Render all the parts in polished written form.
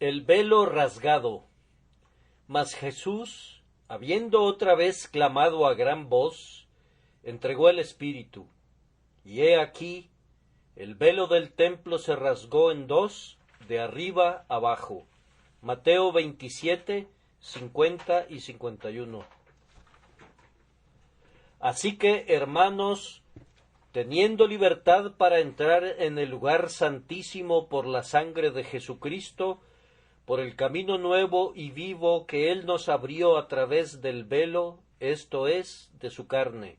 El velo rasgado. Mas Jesús, habiendo otra vez clamado a gran voz, entregó el Espíritu. Y he aquí, el velo del templo se rasgó en dos, de arriba abajo. Mateo 27, 50 y 51. Así que, hermanos, teniendo libertad para entrar en el lugar santísimo por la sangre de Jesucristo, por el camino nuevo y vivo que Él nos abrió a través del velo, esto es, de su carne.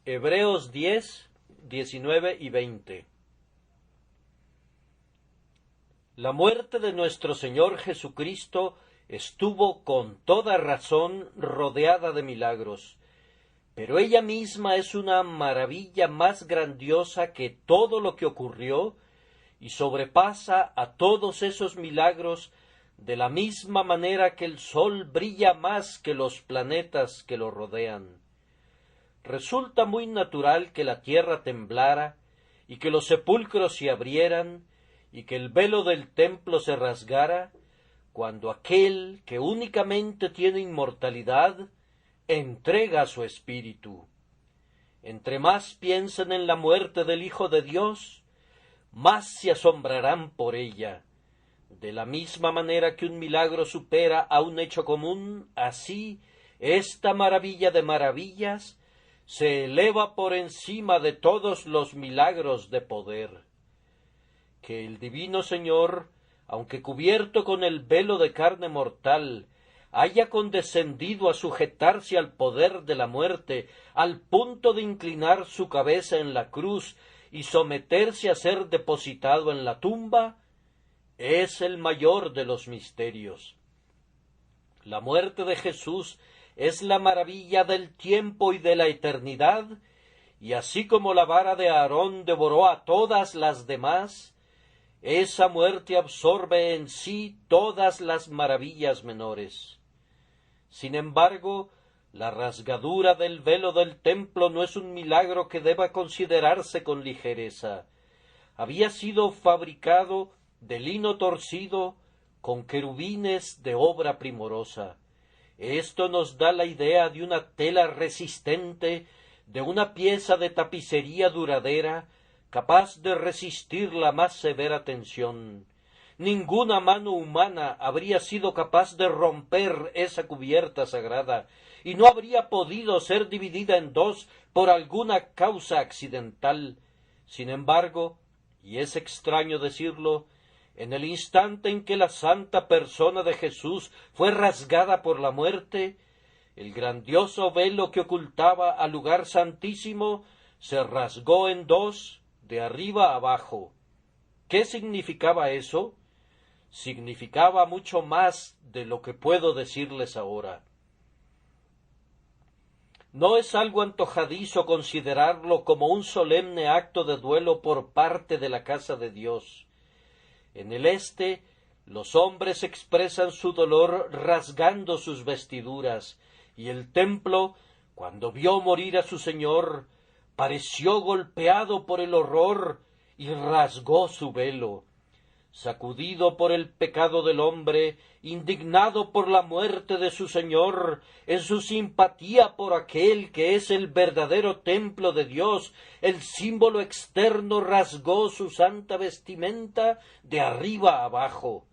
Hebreos 10, 19 y 20. La muerte de nuestro Señor Jesucristo estuvo con toda razón rodeada de milagros, pero ella misma es una maravilla más grandiosa que todo lo que ocurrió y sobrepasa a todos esos milagros de la misma manera que el sol brilla más que los planetas que lo rodean. Resulta muy natural que la tierra temblara y que los sepulcros se abrieran y que el velo del templo se rasgara, cuando aquel que únicamente tiene inmortalidad entrega su espíritu. Entre más piensen en la muerte del Hijo de Dios, más se asombrarán por ella. De la misma manera que un milagro supera a un hecho común, así esta maravilla de maravillas se eleva por encima de todos los milagros de poder. Que el divino Señor, aunque cubierto con el velo de carne mortal, haya condescendido a sujetarse al poder de la muerte, al punto de inclinar su cabeza en la cruz y someterse a ser depositado en la tumba, es el mayor de los misterios. La muerte de Jesús es la maravilla del tiempo y de la eternidad, y así como la vara de Aarón devoró a todas las demás, esa muerte absorbe en sí todas las maravillas menores. Sin embargo, la rasgadura del velo del templo no es un milagro que deba considerarse con ligereza. Había sido fabricado de lino torcido con querubines de obra primorosa. Esto nos da la idea de una tela resistente, de una pieza de tapicería duradera, capaz de resistir la más severa tensión. Ninguna mano humana habría sido capaz de romper esa cubierta sagrada, y no habría podido ser dividida en dos por alguna causa accidental. Sin embargo, y es extraño decirlo, en el instante en que la santa persona de Jesús fue rasgada por la muerte, el grandioso velo que ocultaba al lugar santísimo se rasgó en dos, de arriba abajo. ¿Qué significaba eso? Significaba mucho más de lo que puedo decirles ahora. No es algo antojadizo considerarlo como un solemne acto de duelo por parte de la casa de Dios. En el este, los hombres expresan su dolor rasgando sus vestiduras, y el templo, cuando vio morir a su Señor, pareció golpeado por el horror y rasgó su velo. Sacudido por el pecado del hombre, indignado por la muerte de su Señor, en su simpatía por aquel que es el verdadero templo de Dios, el símbolo externo rasgó su santa vestimenta de arriba abajo.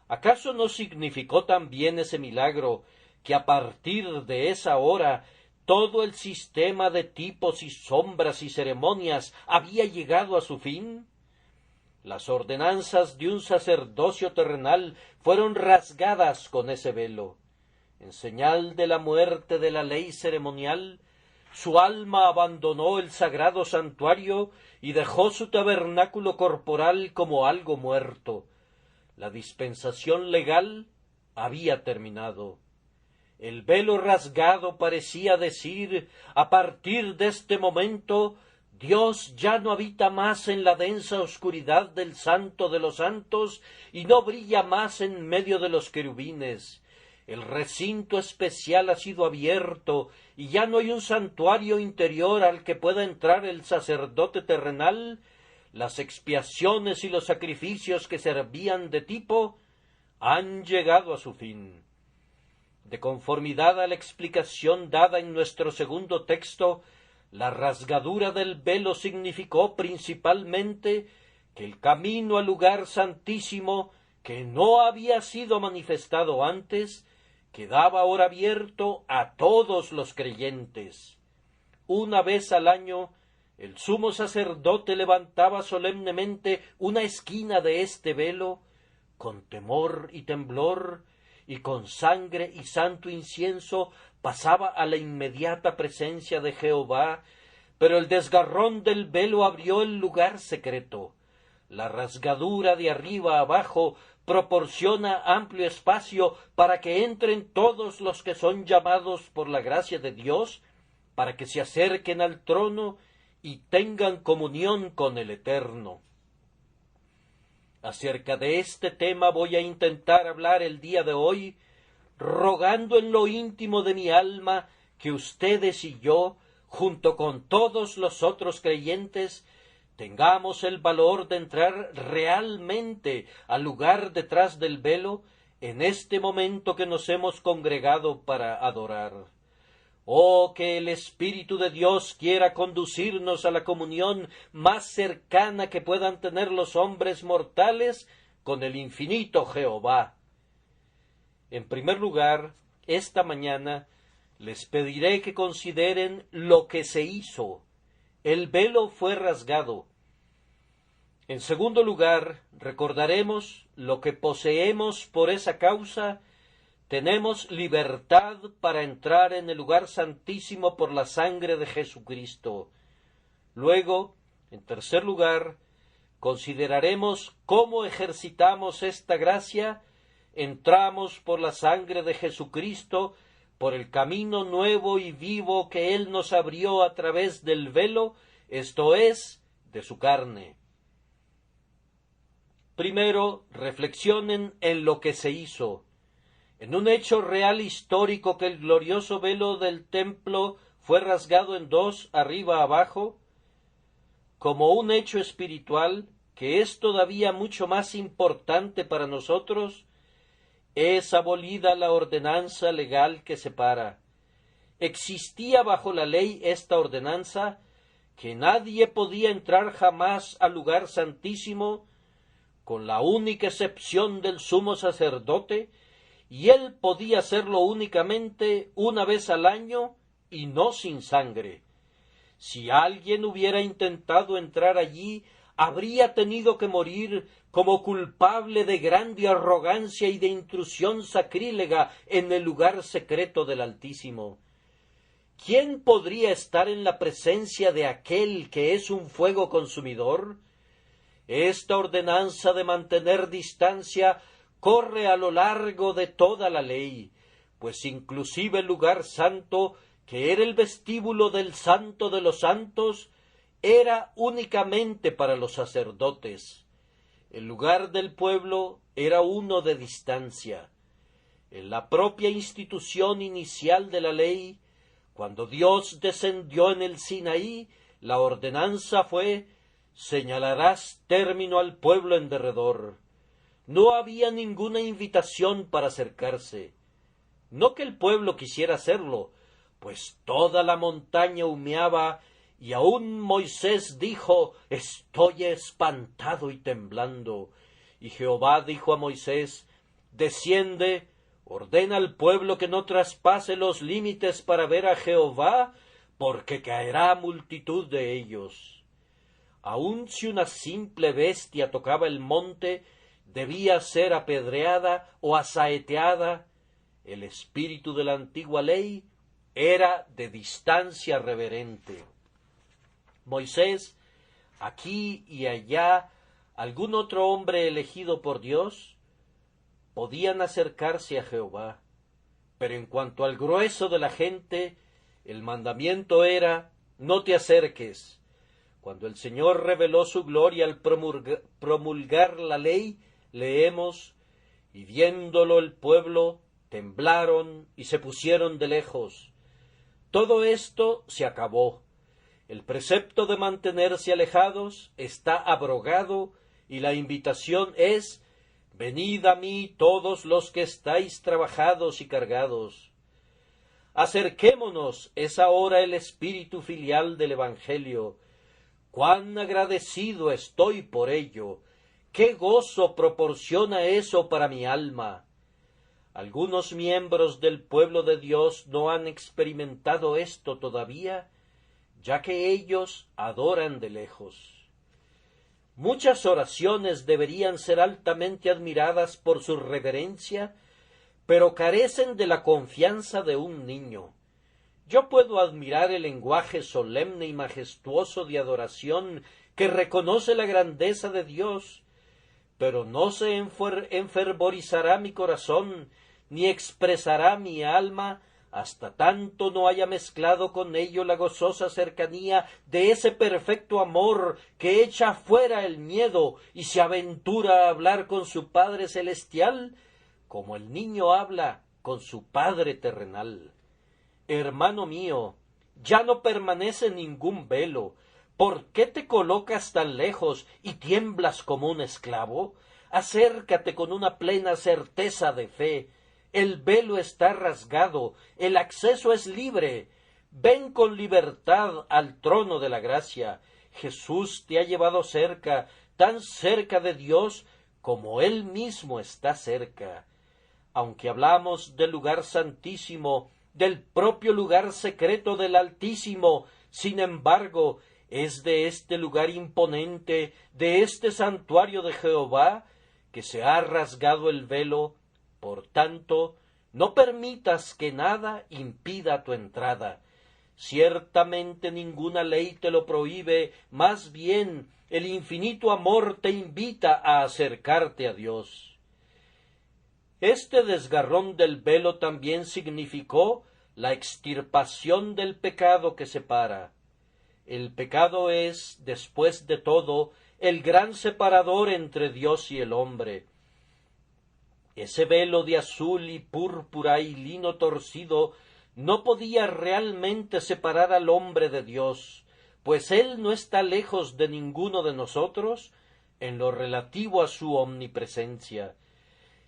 ¿Acaso no significó también ese milagro que a partir de esa hora todo el sistema de tipos y sombras y ceremonias había llegado a su fin? Las ordenanzas de un sacerdocio terrenal fueron rasgadas con ese velo. En señal de la muerte de la ley ceremonial, su alma abandonó el sagrado santuario y dejó su tabernáculo corporal como algo muerto. La dispensación legal había terminado. El velo rasgado parecía decir, a partir de este momento, Dios ya no habita más en la densa oscuridad del Santo de los Santos y no brilla más en medio de los querubines. El recinto especial ha sido abierto y ya no hay un santuario interior al que pueda entrar el sacerdote terrenal. Las expiaciones y los sacrificios que servían de tipo han llegado a su fin. De conformidad a la explicación dada en nuestro segundo texto, la rasgadura del velo significó principalmente que el camino al lugar santísimo, que no había sido manifestado antes, quedaba ahora abierto a todos los creyentes. Una vez al año, el sumo sacerdote levantaba solemnemente una esquina de este velo, con temor y temblor, y con sangre y santo incienso pasaba a la inmediata presencia de Jehová, pero el desgarrón del velo abrió el lugar secreto. La rasgadura de arriba abajo proporciona amplio espacio para que entren todos los que son llamados por la gracia de Dios, para que se acerquen al trono y tengan comunión con el Eterno. Acerca de este tema voy a intentar hablar el día de hoy, rogando en lo íntimo de mi alma que ustedes y yo, junto con todos los otros creyentes, tengamos el valor de entrar realmente al lugar detrás del velo en este momento que nos hemos congregado para adorar. Oh, que el Espíritu de Dios quiera conducirnos a la comunión más cercana que puedan tener los hombres mortales con el infinito Jehová. En primer lugar, esta mañana les pediré que consideren lo que se hizo. El velo fue rasgado. En segundo lugar, recordaremos lo que poseemos por esa causa. Tenemos libertad para entrar en el lugar santísimo por la sangre de Jesucristo. Luego, en tercer lugar, consideraremos cómo ejercitamos esta gracia. Entramos por la sangre de Jesucristo, por el camino nuevo y vivo que Él nos abrió a través del velo, esto es, de su carne. Primero, reflexionen en lo que se hizo. En un hecho real histórico que el glorioso velo del templo fue rasgado en dos, arriba abajo, como un hecho espiritual que es todavía mucho más importante para nosotros, es abolida la ordenanza legal que separa. Existía bajo la ley esta ordenanza, que nadie podía entrar jamás al lugar santísimo, con la única excepción del sumo sacerdote, y él podía hacerlo únicamente una vez al año y no sin sangre. Si alguien hubiera intentado entrar allí, habría tenido que morir como culpable de grande arrogancia y de intrusión sacrílega en el lugar secreto del Altísimo. ¿Quién podría estar en la presencia de aquel que es un fuego consumidor? Esta ordenanza de mantener distancia corre a lo largo de toda la ley, pues inclusive el lugar santo, que era el vestíbulo del Santo de los Santos, era únicamente para los sacerdotes. El lugar del pueblo era uno de distancia. En la propia institución inicial de la ley, cuando Dios descendió en el Sinaí, la ordenanza fue: señalarás término al pueblo en derredor. No había ninguna invitación para acercarse. No que el pueblo quisiera hacerlo, pues toda la montaña humeaba, y aun Moisés dijo: estoy espantado y temblando. Y Jehová dijo a Moisés: desciende, ordena al pueblo que no traspase los límites para ver a Jehová, porque caerá multitud de ellos. Aun si una simple bestia tocaba el monte, debía ser apedreada o asaeteada. El espíritu de la antigua ley era de distancia reverente. Moisés, aquí y allá, algún otro hombre elegido por Dios, podían acercarse a Jehová, pero en cuanto al grueso de la gente, el mandamiento era: no te acerques. Cuando el Señor reveló su gloria al promulgar la ley, leemos: y viéndolo el pueblo, temblaron y se pusieron de lejos. Todo esto se acabó. El precepto de mantenerse alejados está abrogado, y la invitación es: Venid a mí todos los que estáis trabajados y cargados. Acerquémonos, es ahora el espíritu filial del Evangelio. Cuán agradecido estoy por ello. Qué gozo proporciona eso para mi alma. Algunos miembros del pueblo de Dios no han experimentado esto todavía, ya que ellos adoran de lejos. Muchas oraciones deberían ser altamente admiradas por su reverencia, pero carecen de la confianza de un niño. Yo puedo admirar el lenguaje solemne y majestuoso de adoración que reconoce la grandeza de Dios, pero no se enfervorizará mi corazón, ni expresará mi alma, hasta tanto no haya mezclado con ello la gozosa cercanía de ese perfecto amor que echa fuera el miedo y se aventura a hablar con su Padre celestial, como el niño habla con su Padre terrenal. Hermano mío, ya no permanece ningún velo. ¿Por qué te colocas tan lejos y tiemblas como un esclavo? Acércate con una plena certeza de fe. El velo está rasgado, el acceso es libre. Ven con libertad al trono de la gracia. Jesús te ha llevado cerca, tan cerca de Dios como Él mismo está cerca. Aunque hablamos del lugar santísimo, del propio lugar secreto del Altísimo, sin embargo, es de este lugar imponente, de este santuario de Jehová, que se ha rasgado el velo. Por tanto, no permitas que nada impida tu entrada. Ciertamente ninguna ley te lo prohíbe, más bien el infinito amor te invita a acercarte a Dios. Este desgarrón del velo también significó la extirpación del pecado que separa. El pecado es, después de todo, el gran separador entre Dios y el hombre. Ese velo de azul y púrpura y lino torcido no podía realmente separar al hombre de Dios, pues Él no está lejos de ninguno de nosotros en lo relativo a su omnipresencia.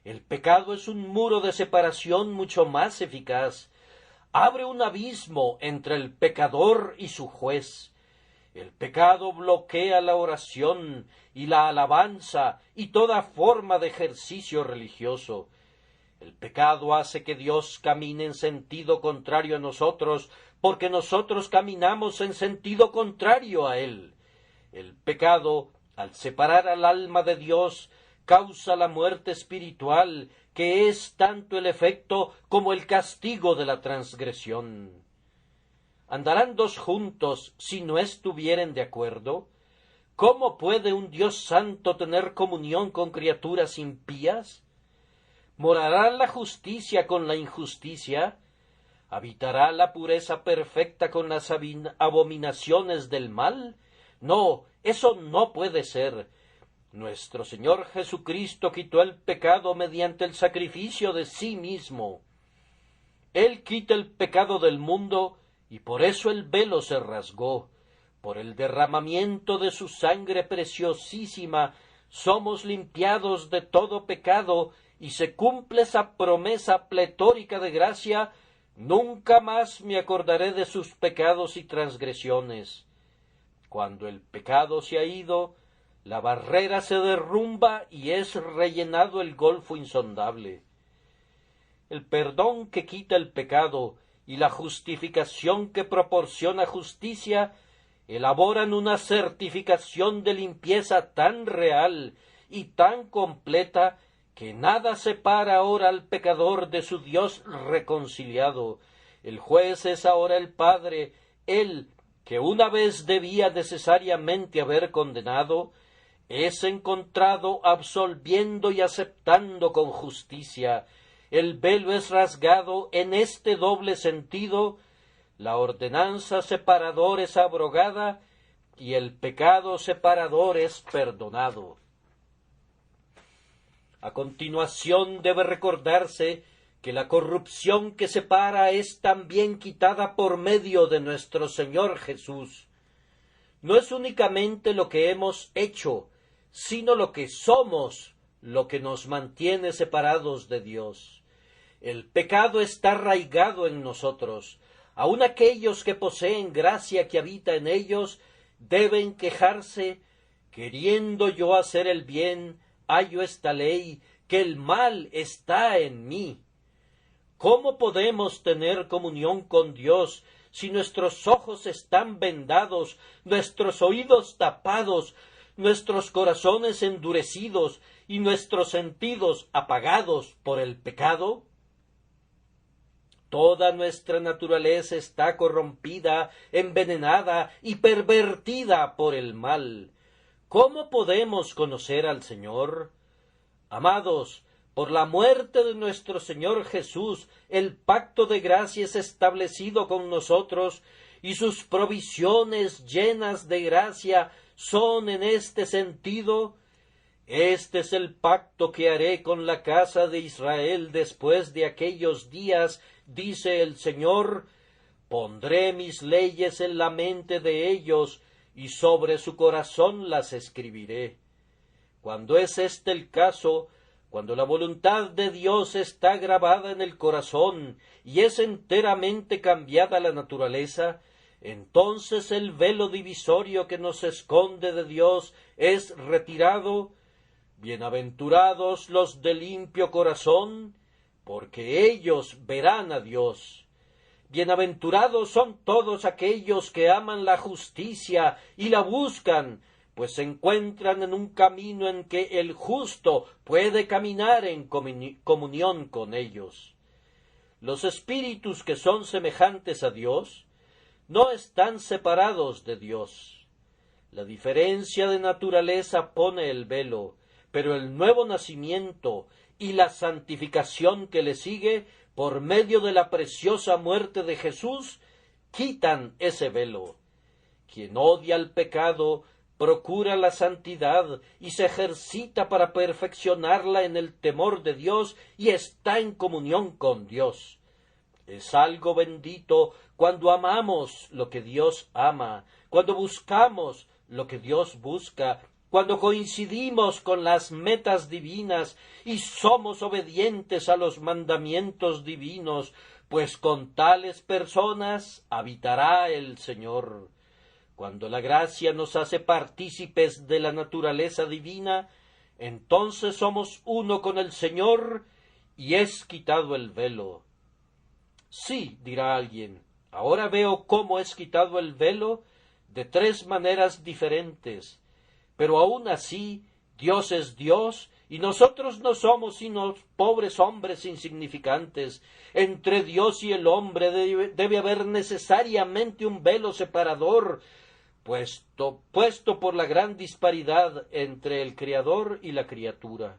El pecado es un muro de separación mucho más eficaz. Abre un abismo entre el pecador y su juez. El pecado bloquea la oración y la alabanza y toda forma de ejercicio religioso. El pecado hace que Dios camine en sentido contrario a nosotros, porque nosotros caminamos en sentido contrario a Él. El pecado, al separar al alma de Dios, causa la muerte espiritual, que es tanto el efecto como el castigo de la transgresión. ¿Andarán dos juntos si no estuvieren de acuerdo? ¿Cómo puede un Dios santo tener comunión con criaturas impías? ¿Morará la justicia con la injusticia? ¿Habitará la pureza perfecta con las abominaciones del mal? No, eso no puede ser. Nuestro Señor Jesucristo quitó el pecado mediante el sacrificio de sí mismo. Él quita el pecado del mundo, y por eso el velo se rasgó. Por el derramamiento de su sangre preciosísima somos limpiados de todo pecado, y se cumple esa promesa pletórica de gracia: nunca más me acordaré de sus pecados y transgresiones. Cuando el pecado se ha ido, la barrera se derrumba y es rellenado el golfo insondable. El perdón que quita el pecado y la justificación que proporciona justicia elaboran una certificación de limpieza tan real y tan completa que nada separa ahora al pecador de su Dios reconciliado. El juez es ahora el Padre, Él que una vez debía necesariamente haber condenado, es encontrado absolviendo y aceptando con justicia. El velo es rasgado en este doble sentido: la ordenanza separador es abrogada y el pecado separador es perdonado. A continuación debe recordarse que la corrupción que separa es también quitada por medio de nuestro Señor Jesús. No es únicamente lo que hemos hecho, sino lo que somos, lo que nos mantiene separados de Dios. El pecado está arraigado en nosotros. Aun aquellos que poseen gracia que habita en ellos deben quejarse: queriendo yo hacer el bien, hallo esta ley, que el mal está en mí. ¿Cómo podemos tener comunión con Dios si nuestros ojos están vendados, nuestros oídos tapados, nuestros corazones endurecidos y nuestros sentidos apagados por el pecado? Toda nuestra naturaleza está corrompida, envenenada y pervertida por el mal. ¿Cómo podemos conocer al Señor? Amados, por la muerte de nuestro Señor Jesús, el pacto de gracia es establecido con nosotros, y sus provisiones llenas de gracia son en este sentido: este es el pacto que haré con la casa de Israel después de aquellos días, dice el Señor. Pondré mis leyes en la mente de ellos, y sobre su corazón las escribiré. Cuando es este el caso, cuando la voluntad de Dios está grabada en el corazón y es enteramente cambiada la naturaleza, entonces el velo divisorio que nos esconde de Dios es retirado. Bienaventurados los de limpio corazón, porque ellos verán a Dios. Bienaventurados son todos aquellos que aman la justicia y la buscan, pues se encuentran en un camino en que el justo puede caminar en comunión con ellos. Los espíritus que son semejantes a Dios no están separados de Dios. La diferencia de naturaleza pone el velo, pero el nuevo nacimiento y la santificación que le sigue por medio de la preciosa muerte de Jesús quitan ese velo. Quien odia el pecado procura la santidad y se ejercita para perfeccionarla en el temor de Dios y está en comunión con Dios. Es algo bendito cuando amamos lo que Dios ama, cuando buscamos lo que Dios busca, cuando coincidimos con las metas divinas y somos obedientes a los mandamientos divinos, pues con tales personas habitará el Señor. Cuando la gracia nos hace partícipes de la naturaleza divina, entonces somos uno con el Señor y es quitado el velo. Sí, dirá alguien, ahora veo cómo es quitado el velo de tres maneras diferentes, pero aun así Dios es Dios y nosotros no somos sino pobres hombres insignificantes. Entre Dios y el hombre debe haber necesariamente un velo separador, puesto por la gran disparidad entre el Creador y la criatura.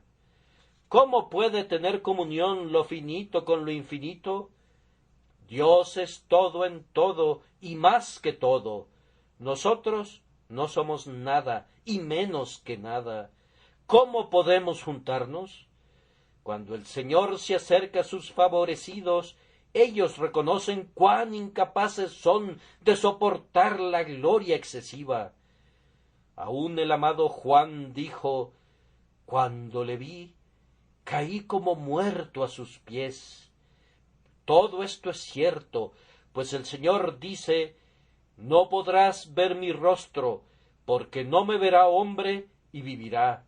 ¿Cómo puede tener comunión lo finito con lo infinito? Dios es todo en todo y más que todo. Nosotros no somos nada y menos que nada. ¿Cómo podemos juntarnos? Cuando el Señor se acerca a sus favorecidos, ellos reconocen cuán incapaces son de soportar la gloria excesiva. Aun el amado Juan dijo: cuando le vi, caí como muerto a sus pies. Todo esto es cierto, pues el Señor dice: no podrás ver mi rostro, porque no me verá hombre y vivirá.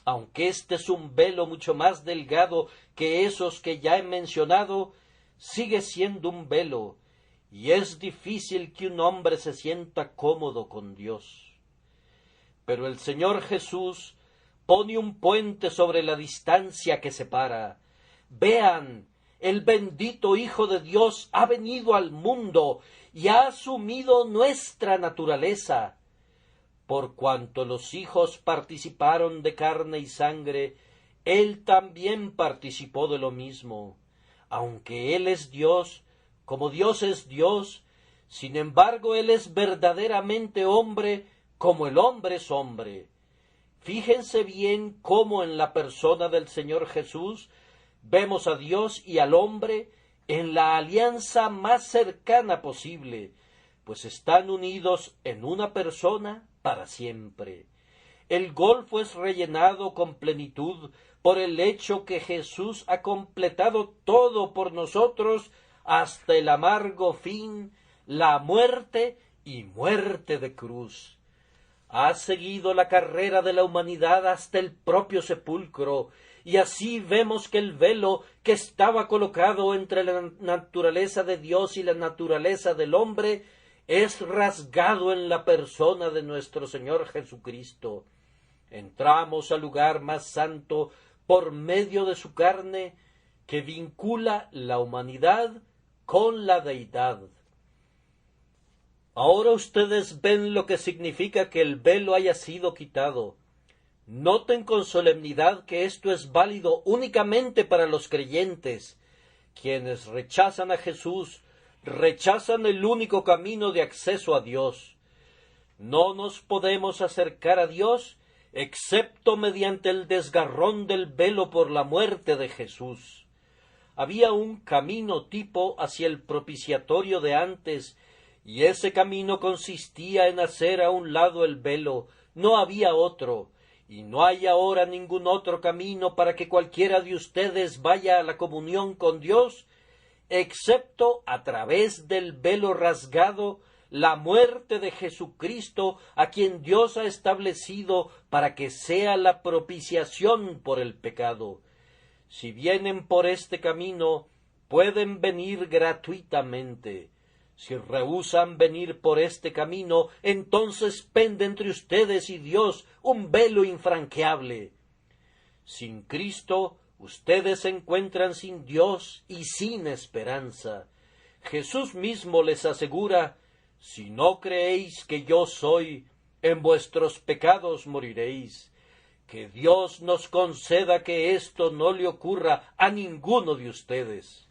Aunque este es un velo mucho más delgado que esos que ya he mencionado, sigue siendo un velo, y es difícil que un hombre se sienta cómodo con Dios. Pero el Señor Jesús pone un puente sobre la distancia que separa. Vean, el bendito Hijo de Dios ha venido al mundo y ha asumido nuestra naturaleza. Por cuanto los hijos participaron de carne y sangre, Él también participó de lo mismo. Aunque Él es Dios, como Dios es Dios, sin embargo Él es verdaderamente hombre, como el hombre es hombre. Fíjense bien cómo en la persona del Señor Jesús vemos a Dios y al hombre en la alianza más cercana posible, pues están unidos en una persona para siempre. El golfo es rellenado con plenitud por el hecho que Jesús ha completado todo por nosotros hasta el amargo fin, la muerte y muerte de cruz. Ha seguido la carrera de la humanidad hasta el propio sepulcro, y así vemos que el velo que estaba colocado entre la naturaleza de Dios y la naturaleza del hombre es rasgado en la persona de nuestro Señor Jesucristo. Entramos al lugar más santo por medio de su carne, que vincula la humanidad con la deidad. Ahora ustedes ven lo que significa que el velo haya sido quitado. Noten con solemnidad que esto es válido únicamente para los creyentes. Quienes rechazan a Jesús, rechazan el único camino de acceso a Dios. No nos podemos acercar a Dios excepto mediante el desgarrón del velo por la muerte de Jesús. Había un camino tipo hacia el propiciatorio de antes, y ese camino consistía en hacer a un lado el velo. No había otro, y no hay ahora ningún otro camino para que cualquiera de ustedes vaya a la comunión con Dios, excepto a través del velo rasgado, la muerte de Jesucristo, a quien Dios ha establecido para que sea la propiciación por el pecado. Si vienen por este camino, pueden venir gratuitamente. Si rehúsan venir por este camino, entonces pende entre ustedes y Dios un velo infranqueable. Sin Cristo, ustedes se encuentran sin Dios y sin esperanza. Jesús mismo les asegura: si no creéis que yo soy, en vuestros pecados moriréis. Que Dios nos conceda que esto no le ocurra a ninguno de ustedes.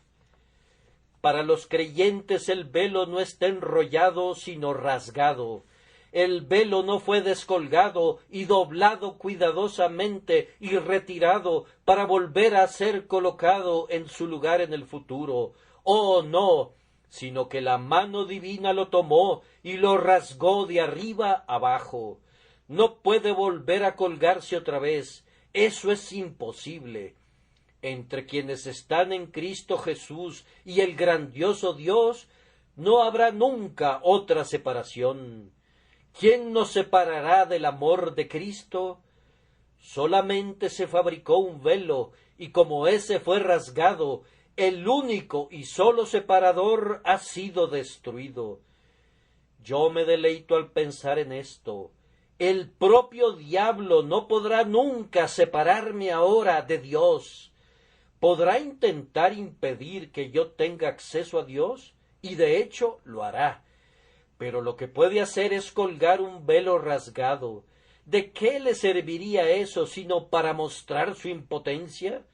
Para los creyentes el velo no está enrollado, sino rasgado. El velo no fue descolgado y doblado cuidadosamente y retirado para volver a ser colocado en su lugar en el futuro. Oh, no, sino que la mano divina lo tomó y lo rasgó de arriba abajo. No puede volver a colgarse otra vez. Eso es imposible. Entre quienes están en Cristo Jesús y el grandioso Dios, no habrá nunca otra separación. ¿Quién nos separará del amor de Cristo? Solamente se fabricó un velo, y como ese fue rasgado, el único y solo separador ha sido destruido. Yo me deleito al pensar en esto. El propio diablo no podrá nunca separarme ahora de Dios. ¿Podrá intentar impedir que yo tenga acceso a Dios? Y de hecho lo hará. Pero lo que puede hacer es colgar un velo rasgado. ¿De qué le serviría eso sino para mostrar su impotencia?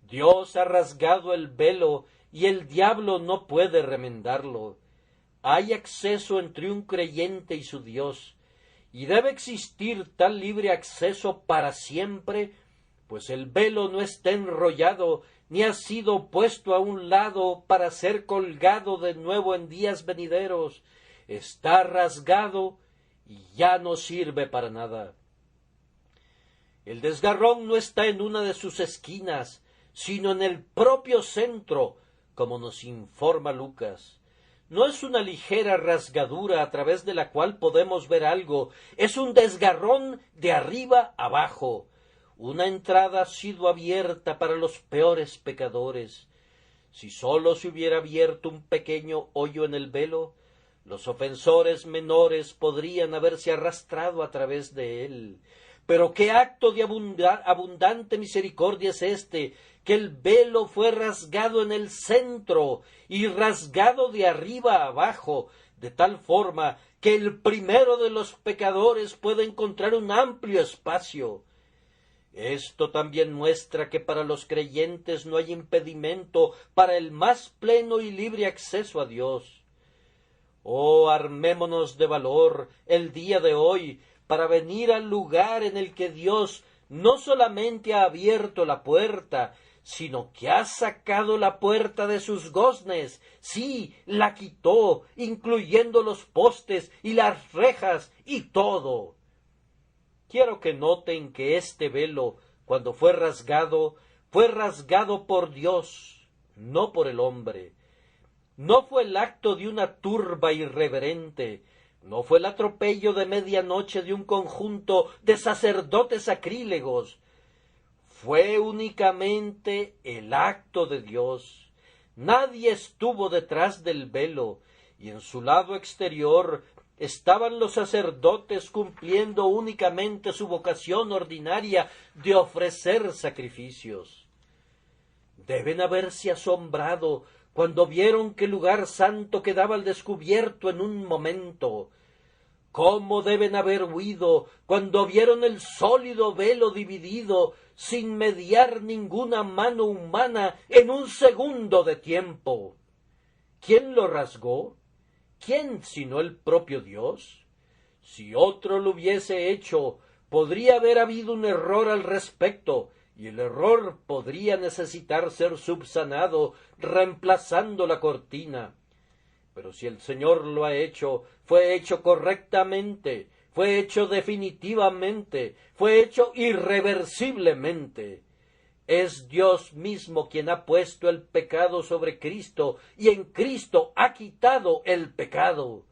Dios ha rasgado el velo y el diablo no puede remendarlo. Hay acceso entre un creyente y su Dios, y debe existir tal libre acceso para siempre, pues el velo no está enrollado ni ha sido puesto a un lado para ser colgado de nuevo en días venideros. Está rasgado y ya no sirve para nada. El desgarrón no está en una de sus esquinas, sino en el propio centro, como nos informa Lucas. No es una ligera rasgadura a través de la cual podemos ver algo, es un desgarrón de arriba abajo. Una entrada ha sido abierta para los peores pecadores. Si sólo se hubiera abierto un pequeño hoyo en el velo, los ofensores menores podrían haberse arrastrado a través de él. Pero qué acto de abundante misericordia es este, que el velo fue rasgado en el centro y rasgado de arriba a abajo, de tal forma que el primero de los pecadores puede encontrar un amplio espacio. Esto también muestra que para los creyentes no hay impedimento para el más pleno y libre acceso a Dios. Oh, armémonos de valor el día de hoy para venir al lugar en el que Dios no solamente ha abierto la puerta, sino que ha sacado la puerta de sus goznes. Sí, la quitó, incluyendo los postes y las rejas y todo. quiero que noten que este velo, cuando fue rasgado por Dios, no por el hombre. No fue el acto de una turba irreverente, no fue el atropello de medianoche de un conjunto de sacerdotes sacrílegos. Fue únicamente el acto de Dios. Nadie estuvo detrás del velo, y en su lado exterior estaban los sacerdotes cumpliendo únicamente su vocación ordinaria de ofrecer sacrificios. Deben haberse asombrado cuando vieron que el lugar santo quedaba al descubierto en un momento. ¿Cómo deben haber huido cuando vieron el sólido velo dividido, sin mediar ninguna mano humana, en un segundo de tiempo? ¿Quién lo rasgó? ¿Quién sino el propio Dios? Si otro lo hubiese hecho, podría haber habido un error al respecto, y el error podría necesitar ser subsanado reemplazando la cortina. Pero si el Señor lo ha hecho, fue hecho correctamente, fue hecho definitivamente, fue hecho irreversiblemente. Es Dios mismo quien ha puesto el pecado sobre Cristo, y en Cristo ha quitado el pecado.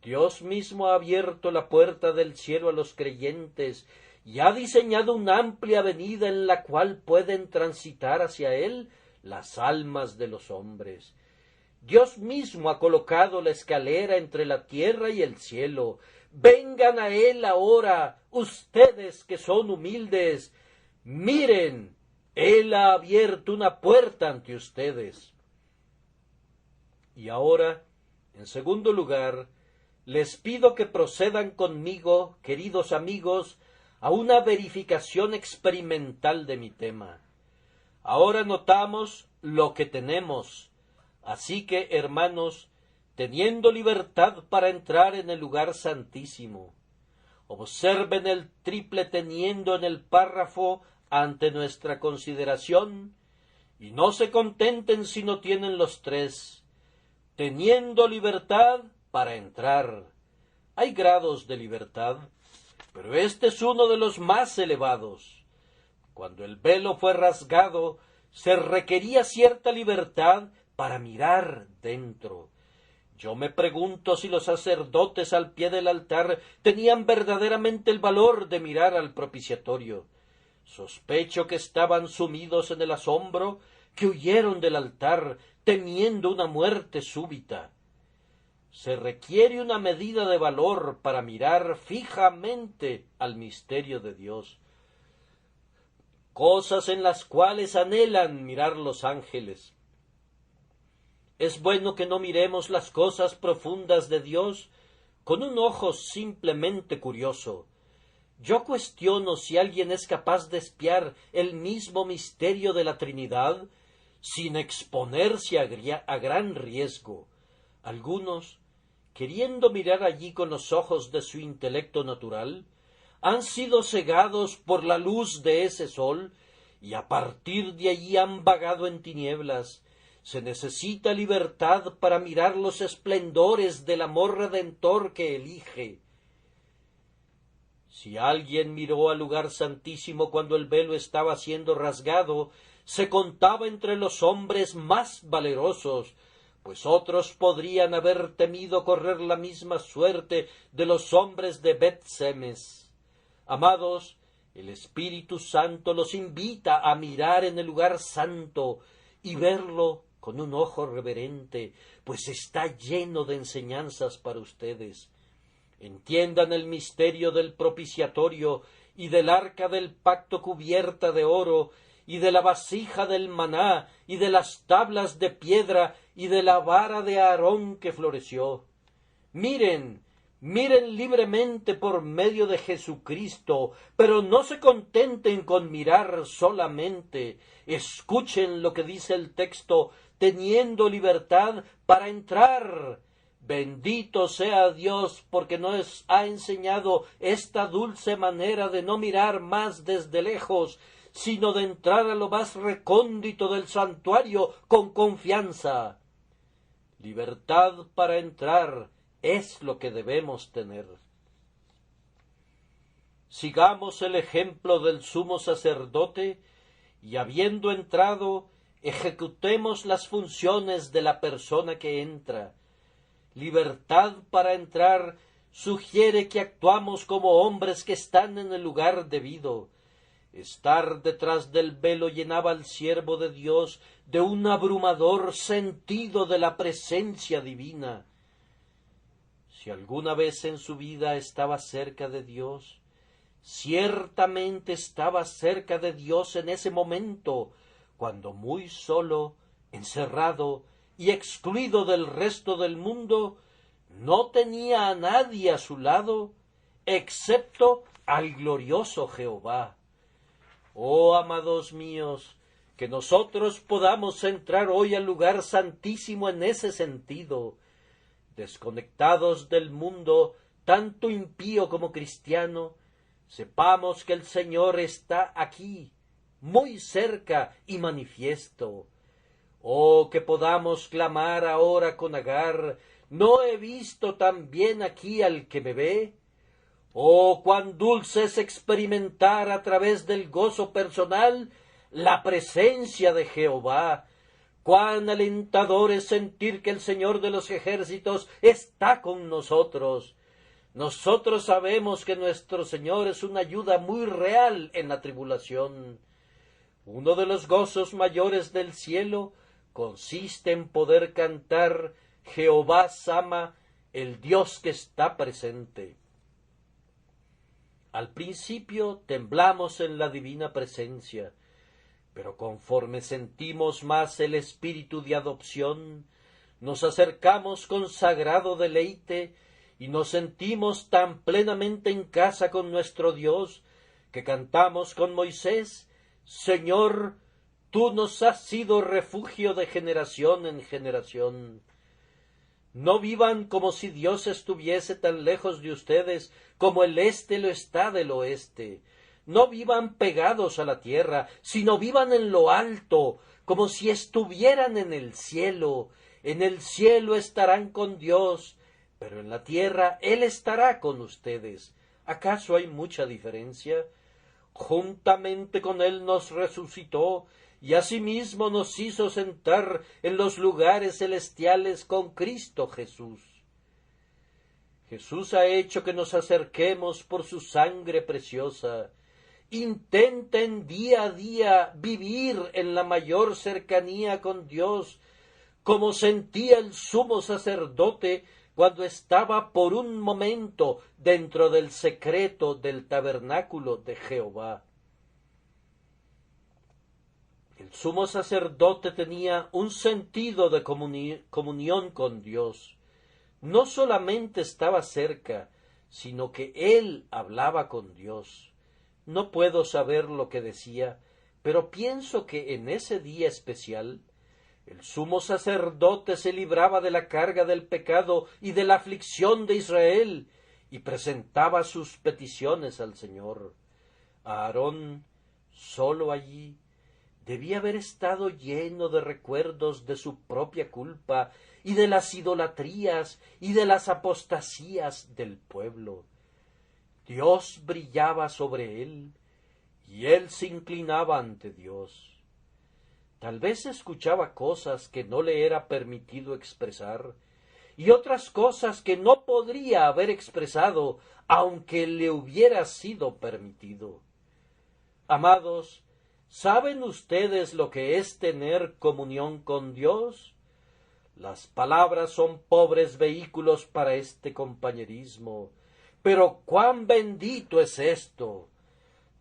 Dios mismo ha abierto la puerta del cielo a los creyentes, y ha diseñado una amplia avenida en la cual pueden transitar hacia Él las almas de los hombres. Dios mismo ha colocado la escalera entre la tierra y el cielo. Vengan a Él ahora, ustedes que son humildes. Miren, Él ha abierto una puerta ante ustedes. Y ahora, en segundo lugar, les pido que procedan conmigo, queridos amigos, a una verificación experimental de mi tema. Ahora notamos lo que tenemos. Así que, hermanos, teniendo libertad para entrar en el lugar santísimo, observen el triple teniendo en el párrafo ante nuestra consideración, y no se contenten si no tienen los tres. Teniendo libertad para entrar. Hay grados de libertad, pero este es uno de los más elevados. Cuando el velo fue rasgado, se requería cierta libertad para mirar dentro. Yo me pregunto si los sacerdotes al pie del altar tenían verdaderamente el valor de mirar al propiciatorio. Sospecho que estaban sumidos en el asombro, que huyeron del altar temiendo una muerte súbita. Se requiere una medida de valor para mirar fijamente al misterio de Dios, cosas en las cuales anhelan mirar los ángeles. Es bueno que no miremos las cosas profundas de Dios con un ojo simplemente curioso. Yo cuestiono si alguien es capaz de espiar el mismo misterio de la Trinidad sin exponerse a gran riesgo. Algunos, queriendo mirar allí con los ojos de su intelecto natural, han sido cegados por la luz de ese sol y a partir de allí han vagado en tinieblas. Se necesita libertad para mirar los esplendores del amor redentor que elige. Si alguien miró al lugar santísimo cuando el velo estaba siendo rasgado, se contaba entre los hombres más valerosos, pues otros podrían haber temido correr la misma suerte de los hombres de Bet-Semes. Amados, el Espíritu Santo los invita a mirar en el lugar santo y verlo con un ojo reverente, pues está lleno de enseñanzas para ustedes. Entiendan el misterio del propiciatorio y del arca del pacto cubierta de oro, y de la vasija del maná, y de las tablas de piedra, y de la vara de Aarón que floreció. Miren libremente por medio de Jesucristo, pero no se contenten con mirar solamente. Escuchen lo que dice el texto, teniendo libertad para entrar. Bendito sea Dios, porque nos ha enseñado esta dulce manera de no mirar más desde lejos, sino de entrar a lo más recóndito del santuario con confianza. Libertad para entrar es lo que debemos tener. sigamos el ejemplo del sumo sacerdote y, habiendo entrado, ejecutemos las funciones de la persona que entra. Libertad para entrar sugiere que actuamos como hombres que están en el lugar debido. Estar detrás del velo llenaba al siervo de Dios de un abrumador sentido de la presencia divina. Si alguna vez en su vida estaba cerca de Dios, ciertamente estaba cerca de Dios en ese momento, cuando muy solo, encerrado y excluido del resto del mundo, no tenía a nadie a su lado, excepto al glorioso Jehová. Oh, amados míos, que nosotros podamos entrar hoy al lugar santísimo en ese sentido, desconectados del mundo, tanto impío como cristiano, sepamos que el Señor está aquí, muy cerca y manifiesto. Oh, que podamos clamar ahora con Agar: ¿no he visto también aquí al que me ve? Oh, cuán dulce es experimentar a través del gozo personal la presencia de Jehová. Cuán alentador es sentir que el Señor de los ejércitos está con nosotros. Nosotros sabemos que nuestro Señor es una ayuda muy real en la tribulación. Uno de los gozos mayores del cielo consiste en poder cantar: Jehová Sama, el Dios que está presente. Al principio temblamos en la divina presencia, pero conforme sentimos más el espíritu de adopción, nos acercamos con sagrado deleite y nos sentimos tan plenamente en casa con nuestro Dios, que cantamos con Moisés: Señor, tú nos has sido refugio de generación en generación. No vivan como si Dios estuviese tan lejos de ustedes como el este lo está del oeste. No vivan pegados a la tierra, sino vivan en lo alto, como si estuvieran en el cielo. En el cielo estarán con Dios, pero en la tierra Él estará con ustedes. ¿Acaso hay mucha diferencia? Juntamente con Él nos resucitó, y asimismo nos hizo sentar en los lugares celestiales con Cristo Jesús. Jesús ha hecho que nos acerquemos por su sangre preciosa. Intenten día a día vivir en la mayor cercanía con Dios, como sentía el sumo sacerdote cuando estaba por un momento dentro del secreto del tabernáculo de Jehová. El sumo sacerdote tenía un sentido de comunión con Dios. No solamente estaba cerca, sino que él hablaba con Dios. No puedo saber lo que decía, pero pienso que en ese día especial el sumo sacerdote se libraba de la carga del pecado y de la aflicción de Israel y presentaba sus peticiones al Señor. Aarón, solo allí, debía haber estado lleno de recuerdos de su propia culpa y de las idolatrías y de las apostasías del pueblo. Dios brillaba sobre él, y él se inclinaba ante Dios. Tal vez escuchaba cosas que no le era permitido expresar, y otras cosas que no podría haber expresado, aunque le hubiera sido permitido. Amados, ¿saben ustedes lo que es tener comunión con Dios? Las palabras son pobres vehículos para este compañerismo, pero cuán bendito es esto.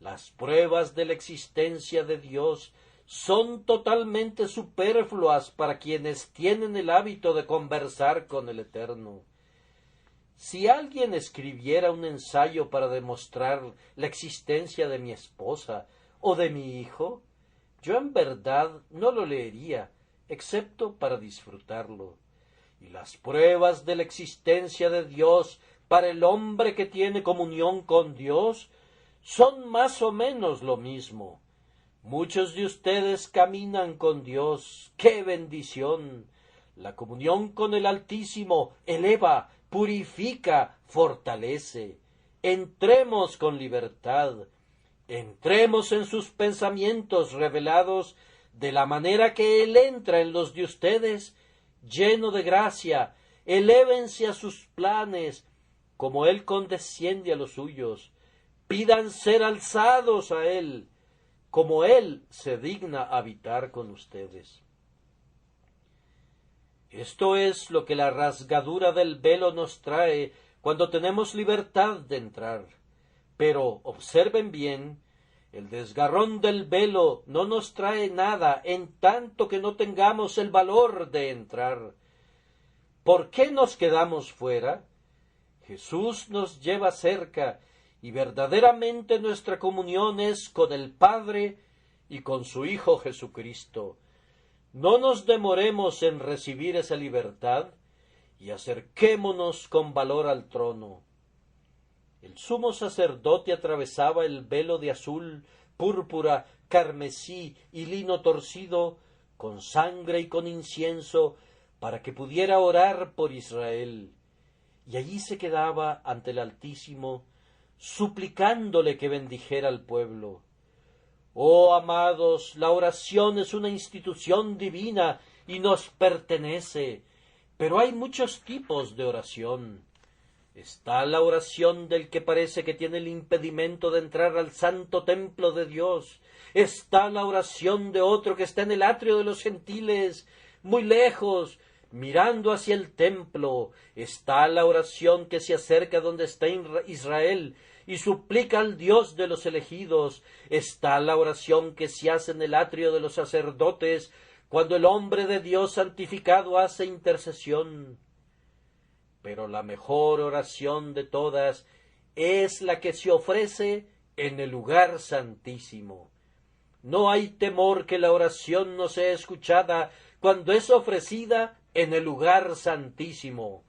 Las pruebas de la existencia de Dios son totalmente superfluas para quienes tienen el hábito de conversar con el Eterno. Si alguien escribiera un ensayo para demostrar la existencia de mi esposa o de mi hijo, yo en verdad no lo leería, excepto para disfrutarlo. Y las pruebas de la existencia de Dios para el hombre que tiene comunión con Dios son más o menos lo mismo. Muchos de ustedes caminan con Dios. ¡Qué bendición! La comunión con el Altísimo eleva, purifica, fortalece. entremos con libertad, entremos en sus pensamientos revelados de la manera que Él entra en los de ustedes, lleno de gracia, elévense a sus planes, como Él condesciende a los suyos, pidan ser alzados a Él, como Él se digna habitar con ustedes. Esto es lo que la rasgadura del velo nos trae cuando tenemos libertad de entrar. Pero observen bien, el desgarrón del velo no nos trae nada en tanto que no tengamos el valor de entrar. ¿Por qué nos quedamos fuera? Jesús nos lleva cerca y verdaderamente nuestra comunión es con el Padre y con su Hijo Jesucristo. No nos demoremos en recibir esa libertad y acerquémonos con valor al trono. El sumo sacerdote atravesaba el velo de azul, púrpura, carmesí y lino torcido, con sangre y con incienso, para que pudiera orar por Israel. Y allí se quedaba ante el Altísimo, suplicándole que bendijera al pueblo. Oh, amados, la oración es una institución divina y nos pertenece, pero hay muchos tipos de oración. Está la oración del que parece que tiene el impedimento de entrar al santo templo de Dios. Está la oración de otro que está en el atrio de los gentiles, muy lejos, mirando hacia el templo. Está la oración que se acerca donde está Israel y suplica al Dios de los elegidos. Está la oración que se hace en el atrio de los sacerdotes, cuando el hombre de Dios santificado hace intercesión. Pero la mejor oración de todas es la que se ofrece en el lugar santísimo. No hay temor que la oración no sea escuchada cuando es ofrecida en el lugar santísimo.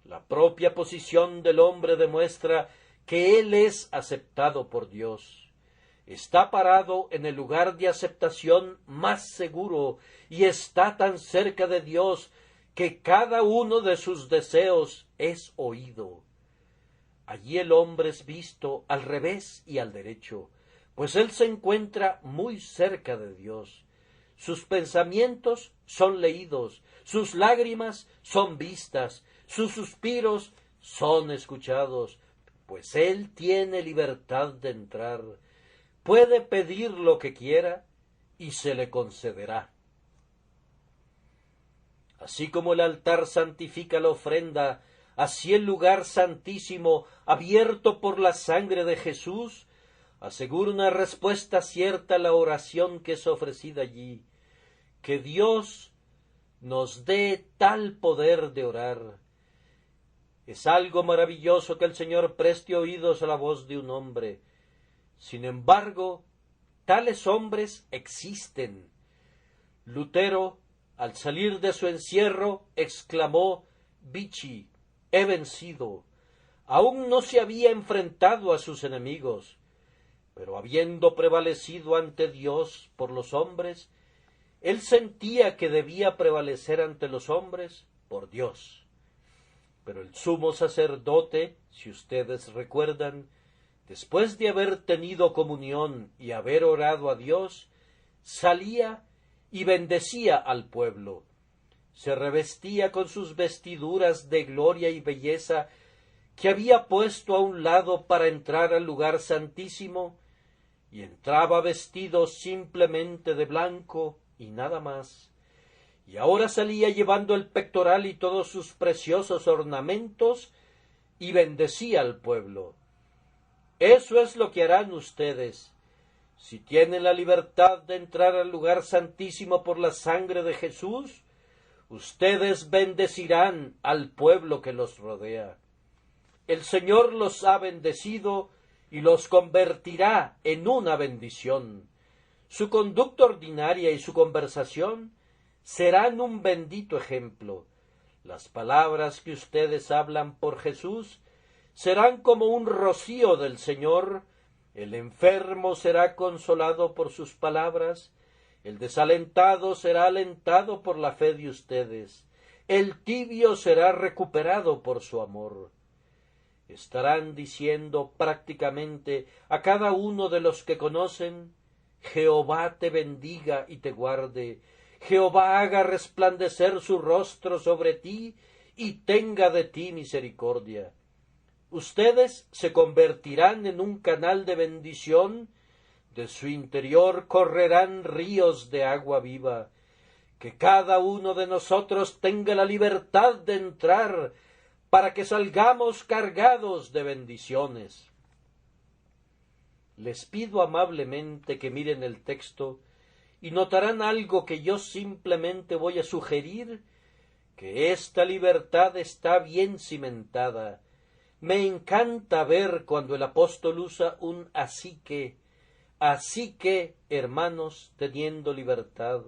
La propia posición del hombre demuestra que él es aceptado por Dios. Está parado en el lugar de aceptación más seguro y está tan cerca de Dios que cada uno de sus deseos es oído. Allí el hombre es visto al revés y al derecho, pues él se encuentra muy cerca de Dios. Sus pensamientos son leídos, sus lágrimas son vistas, sus suspiros son escuchados, pues él tiene libertad de entrar. Puede pedir lo que quiera y se le concederá. Así como el altar santifica la ofrenda, así el lugar santísimo, abierto por la sangre de Jesús, asegura una respuesta cierta a la oración que es ofrecida allí. Que Dios nos dé tal poder de orar. Es algo maravilloso que el Señor preste oídos a la voz de un hombre. Sin embargo, tales hombres existen. Lutero, al salir de su encierro, exclamó: «Vici, he vencido». Aún no se había enfrentado a sus enemigos, pero habiendo prevalecido ante Dios por los hombres, él sentía que debía prevalecer ante los hombres por Dios. Pero el sumo sacerdote, si ustedes recuerdan, después de haber tenido comunión y haber orado a Dios, salía y bendecía al pueblo. Se revestía con sus vestiduras de gloria y belleza que había puesto a un lado para entrar al lugar santísimo, y entraba vestido simplemente de blanco y nada más. Y ahora salía llevando el pectoral y todos sus preciosos ornamentos y bendecía al pueblo. Eso es lo que harán ustedes. Si tienen la libertad de entrar al lugar santísimo por la sangre de Jesús, ustedes bendecirán al pueblo que los rodea. El Señor los ha bendecido y los convertirá en una bendición. Su conducta ordinaria y su conversación serán un bendito ejemplo. Las palabras que ustedes hablan por Jesús serán como un rocío del Señor. El enfermo será consolado por sus palabras, el desalentado será alentado por la fe de ustedes, el tibio será recuperado por su amor. estarán diciendo prácticamente a cada uno de los que conocen: Jehová te bendiga y te guarde, Jehová haga resplandecer su rostro sobre ti y tenga de ti misericordia. Ustedes se convertirán en un canal de bendición, de su interior correrán ríos de agua viva. Que cada uno de nosotros tenga la libertad de entrar, para que salgamos cargados de bendiciones. Les pido amablemente que miren el texto y notarán algo que yo simplemente voy a sugerir, que esta libertad está bien cimentada. Me encanta ver cuando el apóstol usa un así que, hermanos, teniendo libertad.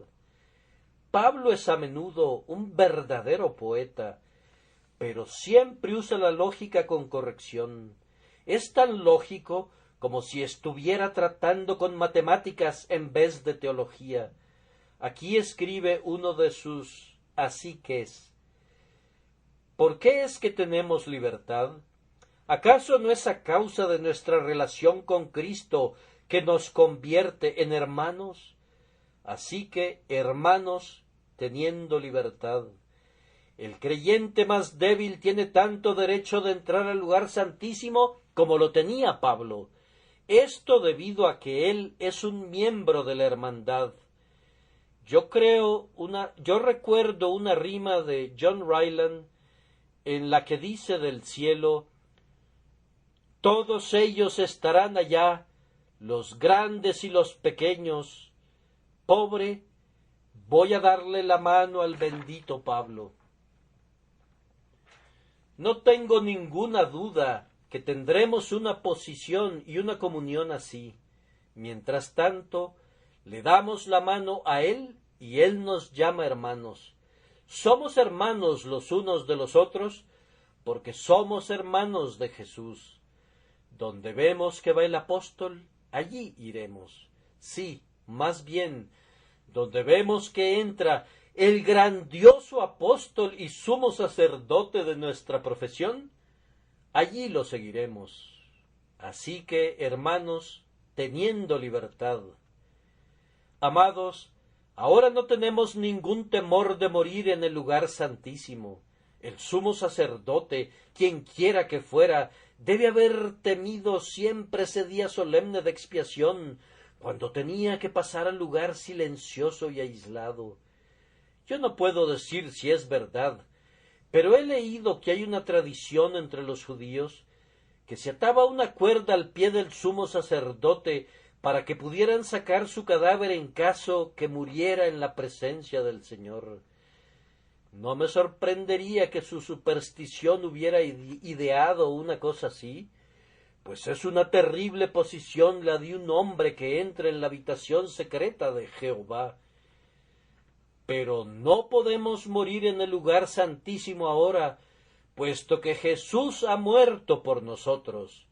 Pablo es a menudo un verdadero poeta, pero siempre usa la lógica con corrección. Es tan lógico como si estuviera tratando con matemáticas en vez de teología. Aquí escribe uno de sus así que es. ¿Por qué es que tenemos libertad? ¿Acaso no es a causa de nuestra relación con Cristo que nos convierte en hermanos? Así que, hermanos, teniendo libertad. El creyente más débil tiene tanto derecho de entrar al lugar santísimo como lo tenía Pablo. Esto debido a que él es un miembro de la hermandad. Yo recuerdo una rima de John Ryland en la que dice del cielo: todos ellos estarán allá, los grandes y los pequeños. Pobre, voy a darle la mano al bendito Pablo. No tengo ninguna duda que tendremos una posición y una comunión así. Mientras tanto, le damos la mano a él y él nos llama hermanos. Somos hermanos los unos de los otros porque somos hermanos de Jesús. Donde vemos que va el apóstol, allí iremos. Sí, más bien, donde vemos que entra el grandioso apóstol y sumo sacerdote de nuestra profesión, allí lo seguiremos. Así que, hermanos, teniendo libertad. Amados, ahora no tenemos ningún temor de morir en el lugar santísimo. El sumo sacerdote, quien quiera que fuera, debe haber temido siempre ese día solemne de expiación, cuando tenía que pasar al lugar silencioso y aislado. Yo no puedo decir si es verdad, pero he leído que hay una tradición entre los judíos que se ataba una cuerda al pie del sumo sacerdote para que pudieran sacar su cadáver en caso que muriera en la presencia del Señor. No me sorprendería que su superstición hubiera ideado una cosa así, pues es una terrible posición la de un hombre que entra en la habitación secreta de Jehová. Pero no podemos morir en el lugar santísimo ahora, puesto que Jesús ha muerto por nosotros.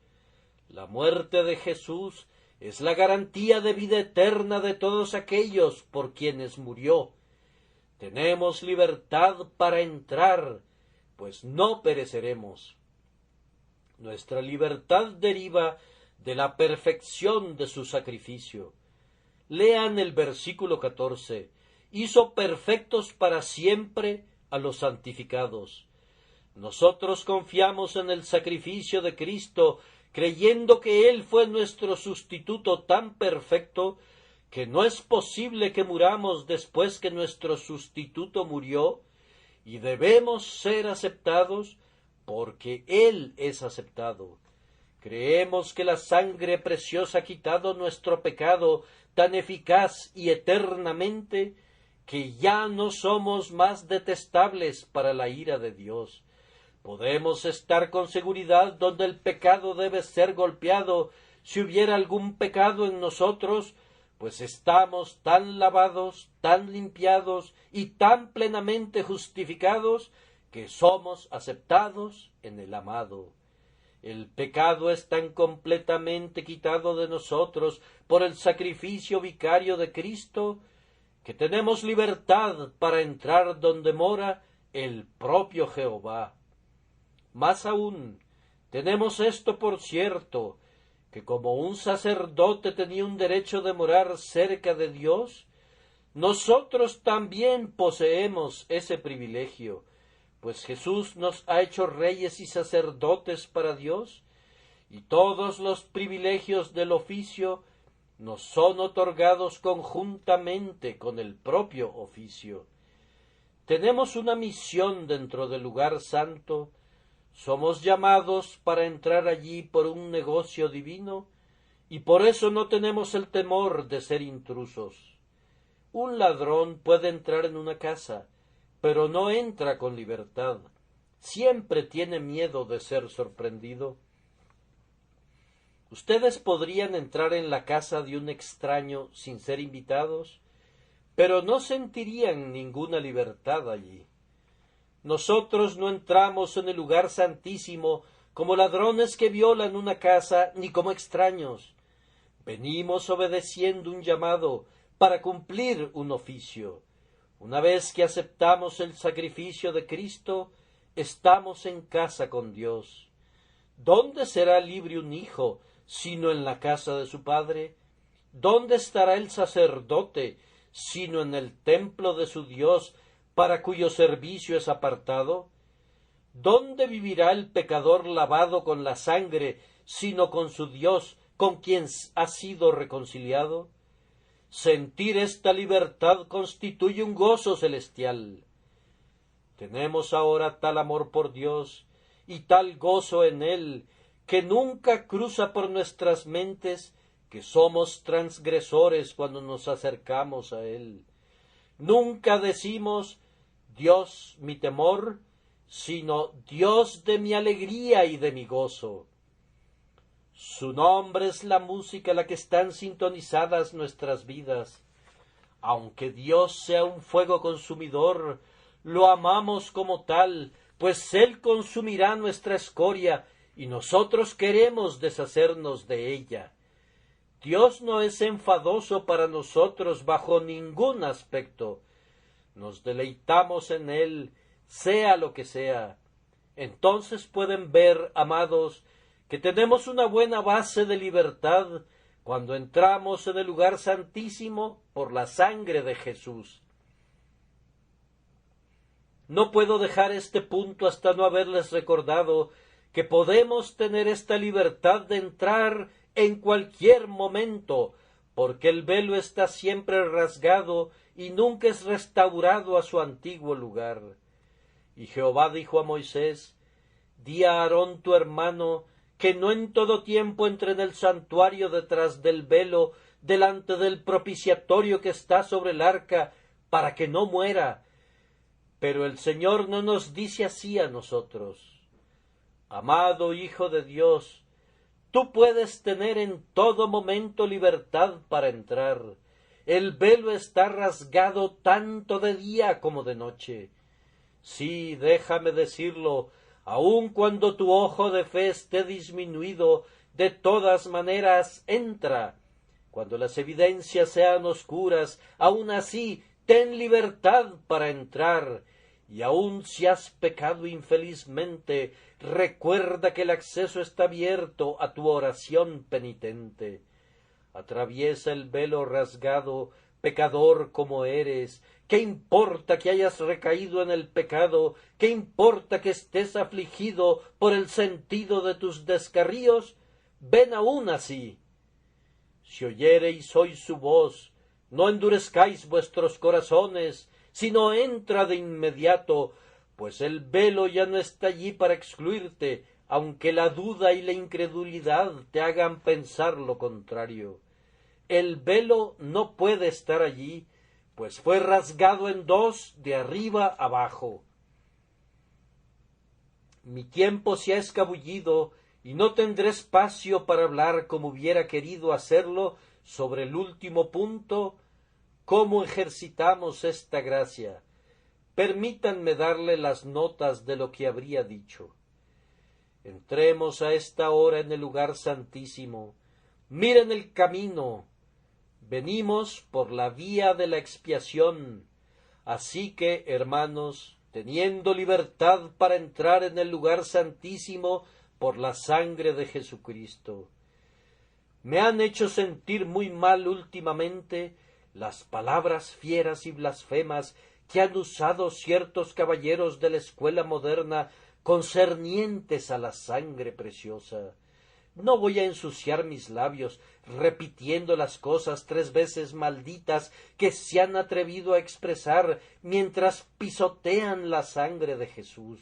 La muerte de Jesús es la garantía de vida eterna de todos aquellos por quienes murió. Tenemos libertad para entrar, pues no pereceremos. Nuestra libertad deriva de la perfección de su sacrificio. Lean el versículo 14. Hizo perfectos para siempre a los santificados. Nosotros confiamos en el sacrificio de Cristo, creyendo que Él fue nuestro sustituto tan perfecto que no es posible que muramos después que nuestro sustituto murió, y debemos ser aceptados porque Él es aceptado. Creemos que la sangre preciosa ha quitado nuestro pecado tan eficaz y eternamente que ya no somos más detestables para la ira de Dios. Podemos estar con seguridad donde el pecado debe ser golpeado. Si hubiera algún pecado en nosotros, pues estamos tan lavados, tan limpiados y tan plenamente justificados que somos aceptados en el amado. El pecado es tan completamente quitado de nosotros por el sacrificio vicario de Cristo que tenemos libertad para entrar donde mora el propio Jehová. Más aún, Tenemos esto por cierto, que como un sacerdote tenía un derecho de morar cerca de Dios, nosotros también poseemos ese privilegio, pues Jesús nos ha hecho reyes y sacerdotes para Dios, y todos los privilegios del oficio nos son otorgados conjuntamente con el propio oficio. Tenemos una misión dentro del lugar santo, somos llamados para entrar allí por un negocio divino, y por eso no tenemos el temor de ser intrusos. Un ladrón puede entrar en una casa, pero no entra con libertad. Siempre tiene miedo de ser sorprendido. Ustedes podrían entrar en la casa de un extraño sin ser invitados, pero no sentirían ninguna libertad allí. Nosotros no entramos en el lugar santísimo como ladrones que violan una casa, ni como extraños. Venimos obedeciendo un llamado para cumplir un oficio. Una vez que aceptamos el sacrificio de Cristo, estamos en casa con Dios. ¿Dónde será libre un hijo sino en la casa de su padre? ¿Dónde estará el sacerdote sino en el templo de su Dios, para cuyo servicio es apartado? ¿Dónde vivirá el pecador lavado con la sangre, sino con su Dios, con quien ha sido reconciliado? Sentir esta libertad constituye un gozo celestial. Tenemos ahora tal amor por Dios y tal gozo en Él, que nunca cruza por nuestras mentes que somos transgresores cuando nos acercamos a Él. Nunca decimos, Dios mi temor, sino Dios de mi alegría y de mi gozo. Su nombre es la música a la que están sintonizadas nuestras vidas. Aunque Dios sea un fuego consumidor, lo amamos como tal, pues Él consumirá nuestra escoria y nosotros queremos deshacernos de ella. Dios no es enfadoso para nosotros bajo ningún aspecto. Nos deleitamos en Él, sea lo que sea. Entonces pueden ver, amados, que tenemos una buena base de libertad cuando entramos en el lugar santísimo por la sangre de Jesús. No puedo dejar este punto hasta no haberles recordado que podemos tener esta libertad de entrar en cualquier momento, porque el velo está siempre rasgado y nunca es restaurado a su antiguo lugar. Y Jehová dijo a Moisés, di a Aarón tu hermano, que no en todo tiempo entre en el santuario detrás del velo, delante del propiciatorio que está sobre el arca, para que no muera. Pero el Señor no nos dice así a nosotros. Amado Hijo de Dios, tú puedes tener en todo momento libertad para entrar. El velo está rasgado tanto de día como de noche. Sí, déjame decirlo, aun cuando tu ojo de fe esté disminuido, de todas maneras entra. Cuando las evidencias sean oscuras, aun así ten libertad para entrar. Y aun si has pecado infelizmente, recuerda que el acceso está abierto a tu oración penitente. Atraviesa el velo rasgado, pecador como eres. ¿Qué importa que hayas recaído en el pecado? ¿Qué importa que estés afligido por el sentido de tus descarríos? Ven aún así. Si oyereis hoy su voz, no endurezcáis vuestros corazones, sino entra de inmediato, pues el velo ya no está allí para excluirte, aunque la duda y la incredulidad te hagan pensar lo contrario. El velo no puede estar allí, pues fue rasgado en dos de arriba abajo. Mi tiempo se ha escabullido y no tendré espacio para hablar como hubiera querido hacerlo sobre el último punto, cómo ejercitamos esta gracia. Permítanme darle las notas de lo que habría dicho. Entremos a esta hora en el lugar santísimo. Miren el camino. Venimos por la vía de la expiación. Así que, hermanos, teniendo libertad para entrar en el lugar santísimo, por la sangre de Jesucristo. Me han hecho sentir muy mal últimamente las palabras fieras y blasfemas que han usado ciertos caballeros de la escuela moderna concernientes a la sangre preciosa. No voy a ensuciar mis labios repitiendo las cosas 3 veces malditas que se han atrevido a expresar mientras pisotean la sangre de Jesús.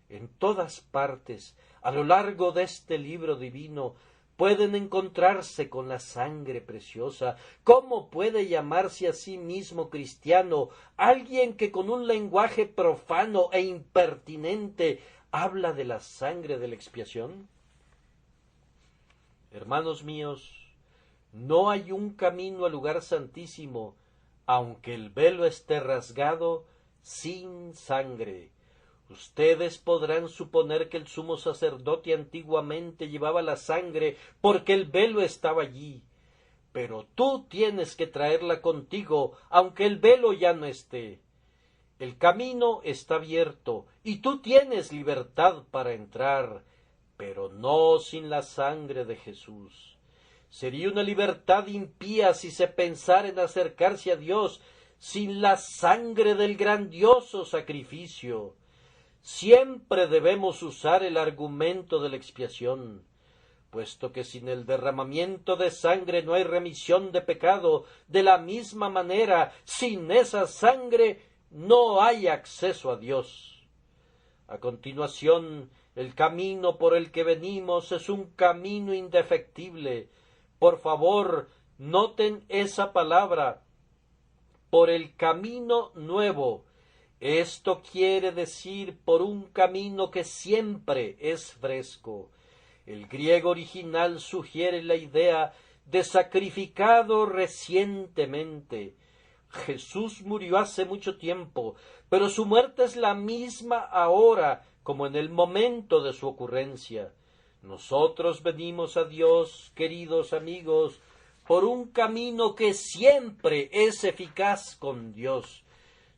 En todas partes, a lo largo de este libro divino, pueden encontrarse con la sangre preciosa. ¿Cómo puede llamarse a sí mismo cristiano alguien que con un lenguaje profano e impertinente habla de la sangre de la expiación? Hermanos míos, no hay un camino al lugar santísimo, aunque el velo esté rasgado, sin sangre. Ustedes podrán suponer que el sumo sacerdote antiguamente llevaba la sangre porque el velo estaba allí, pero tú tienes que traerla contigo, aunque el velo ya no esté. El camino está abierto y tú tienes libertad para entrar, pero no sin la sangre de Jesús. Sería una libertad impía si se pensara en acercarse a Dios sin la sangre del grandioso sacrificio. Siempre debemos usar el argumento de la expiación, puesto que sin el derramamiento de sangre no hay remisión de pecado. De la misma manera, sin esa sangre no hay acceso a Dios. A continuación, el camino por el que venimos es un camino indefectible. Por favor, noten esa palabra, por el camino nuevo. Esto quiere decir por un camino que siempre es fresco. El griego original sugiere la idea de sacrificado recientemente. Jesús murió hace mucho tiempo, pero su muerte es la misma ahora como en el momento de su ocurrencia. Nosotros venimos a Dios, queridos amigos, por un camino que siempre es eficaz con Dios.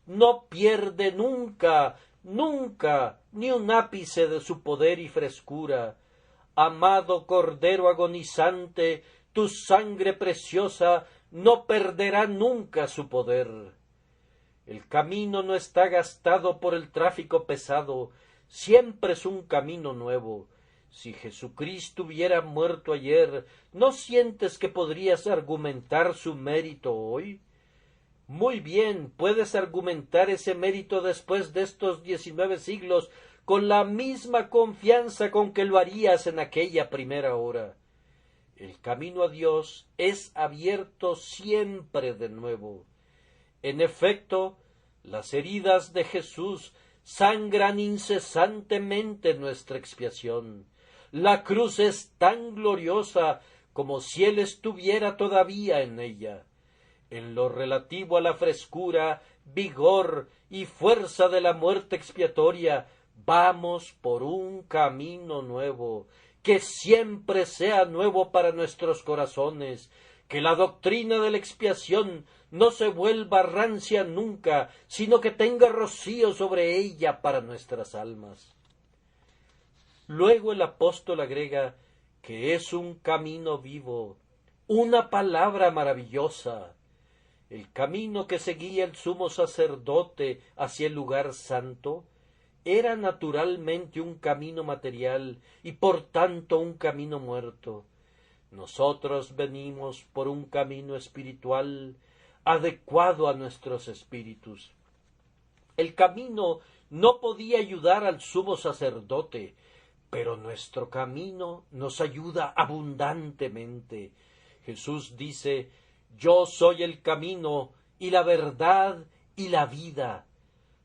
No pierde nunca, nunca, ni un ápice de su poder y frescura. Amado Cordero agonizante, tu sangre preciosa no perderá nunca su poder. El camino no está gastado por el tráfico pesado, siempre es un camino nuevo. Si Jesucristo hubiera muerto ayer, ¿no sientes que podrías argumentar su mérito hoy? Muy bien, puedes argumentar ese mérito después de estos 19 siglos con la misma confianza con que lo harías en aquella primera hora. El camino a Dios es abierto siempre de nuevo. En efecto, las heridas de Jesús sangran incesantemente nuestra expiación. La cruz es tan gloriosa como si Él estuviera todavía en ella. En lo relativo a la frescura, vigor y fuerza de la muerte expiatoria, vamos por un camino nuevo, que siempre sea nuevo para nuestros corazones, que la doctrina de la expiación no se vuelva rancia nunca, sino que tenga rocío sobre ella para nuestras almas. Luego el apóstol agrega que es un camino vivo, una palabra maravillosa. El camino que seguía el sumo sacerdote hacia el lugar santo era naturalmente un camino material y por tanto un camino muerto. Nosotros venimos por un camino espiritual adecuado a nuestros espíritus. El camino no podía ayudar al sumo sacerdote, pero nuestro camino nos ayuda abundantemente. Jesús dice: yo soy el camino y la verdad y la vida.